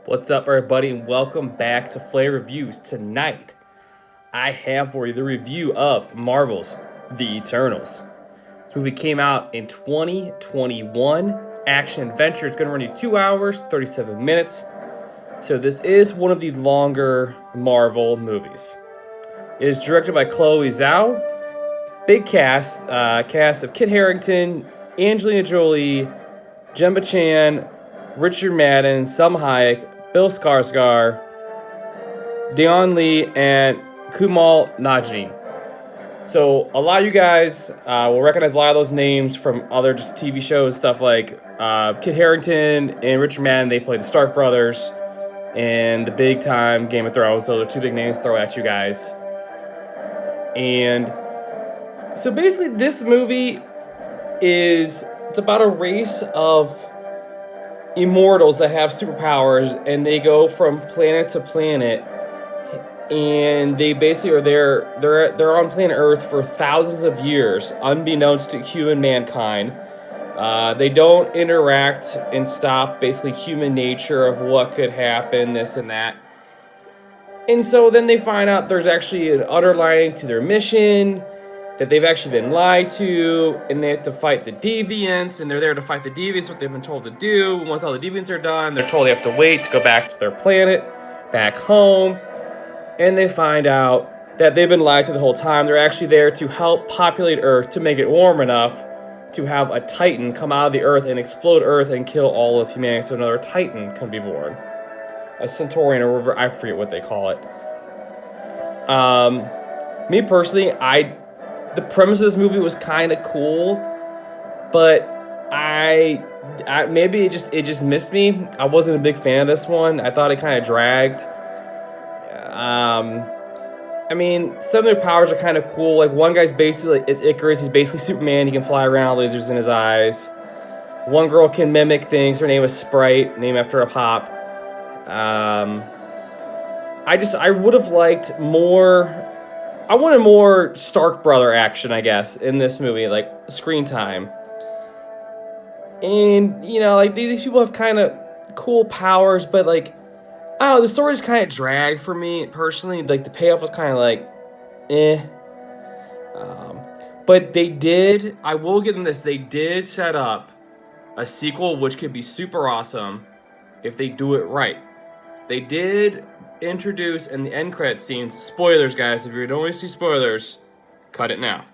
What's up, everybody, and welcome back to Flarereviews. Tonight, I have for you the review of Marvel's The Eternals. This movie came out in 2021. Action adventure. It's going to run you 2 hours, 37 minutes. So this is one of the longer Marvel movies. It is directed by Chloe Zhao. Big cast of Kit Harington, Angelina Jolie, Gemma Chan, Richard Madden, Selma Hayek, Bill Skarsgård, Dion Lee, and Kumail Nanjiani. So a lot of you guys will recognize a lot of those names from other just TV shows, stuff like Kit Harington and Richard Madden. They played the Stark brothers in the big time Game of Thrones. So there's two big names to throw at you guys. And so basically this movie it's about a race of immortals that have superpowers, and they go from planet to planet, and they basically are they're on planet Earth for thousands of years, unbeknownst to human mankind. They don't interact and stop basically human nature of what could happen, this and that. And so then they find out there's actually an underlying to their mission, that they've actually been lied to, and they have to fight the deviants, and they're there to fight the deviants, what they've been told to do. Once all the deviants are done, they're told they have to wait to go back to their planet, back home, and they find out that they've been lied to the whole time. They're actually there to help populate Earth, to make it warm enough to have a Titan come out of the Earth and explode Earth and kill all of humanity, so another Titan can be born. A Centaurian or whatever, I forget what they call it. Me personally, the premise of this movie was kind of cool, but I maybe it just missed me. I wasn't a big fan of this one. I thought it kind of dragged. I mean, some of their powers are kind of cool. Like, one guy's basically is Icarus. He's basically Superman. He can fly around, lasers in his eyes. One girl can mimic things. Her name is Sprite, named after a pop. I would have liked more. I wanted more Stark brother action, I guess, in this movie, like screen time. And, you know, like these people have kind of cool powers, but like, I don't know, the story just kind of dragged for me personally. Like, the payoff was kind of like, eh. But they did, I will give them this, they did set up a sequel which could be super awesome if they do it right. They did introduce in the end credit scenes, spoilers, guys, if you don't want to see spoilers, cut it now.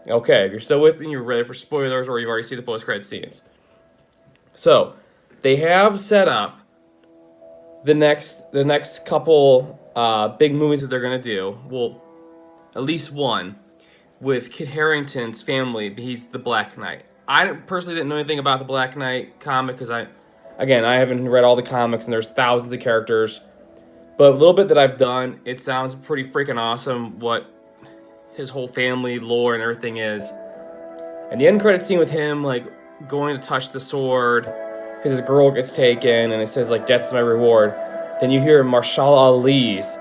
Okay, if you're still with me, you're ready for spoilers, or you've already seen the post-credit scenes. So, they have set up the next couple big movies that they're going to do. Well, at least one, with Kit Harington's family. He's the Black Knight. I personally didn't know anything about the Black Knight comic, because I haven't read all the comics, and there's thousands of characters. But a little bit that I've done, it sounds pretty freaking awesome what his whole family lore and everything is. And the end credit scene with him, like, going to touch the sword, because his girl gets taken, and it says, like, death is my reward. Then you hear Marshall Ali's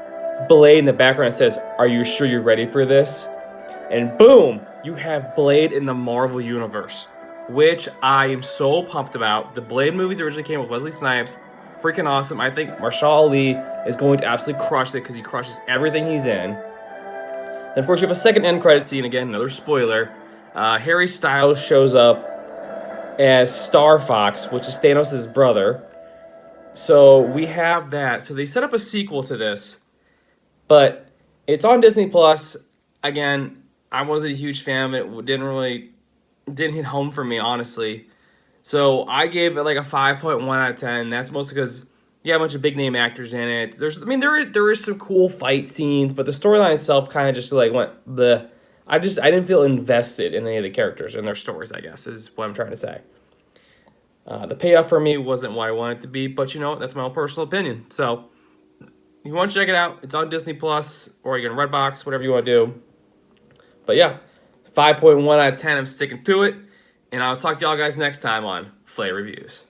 Blade in the background. It says, are you sure you're ready for this? And boom, you have Blade in the Marvel Universe, which I am so pumped about. The Blade movies originally came with Wesley Snipes. Freaking awesome. I think Marshall Ali is going to absolutely crush it, because he crushes everything he's in. And of course, you have a second end credit scene, again, another spoiler. Harry Styles shows up as Star Fox, which is Thanos' brother. So we have that. So they set up a sequel to this, but it's on Disney Plus. Again, I wasn't a huge fan of it. Didn't hit home for me, honestly. So I gave it like a 5.1 out of 10. That's mostly because you have a bunch of big name actors in it. There is some cool fight scenes, but the storyline itself kind of just like went the. I didn't feel invested in any of the characters and their stories, I guess, is what I'm trying to say. The payoff for me wasn't what I wanted it to be, but you know, that's my own personal opinion. So if you want to check it out, it's on Disney Plus, or you can Redbox, whatever you want to do. But yeah, 5.1 out of 10. I'm sticking to it. And I'll talk to y'all guys next time on Flarereviews.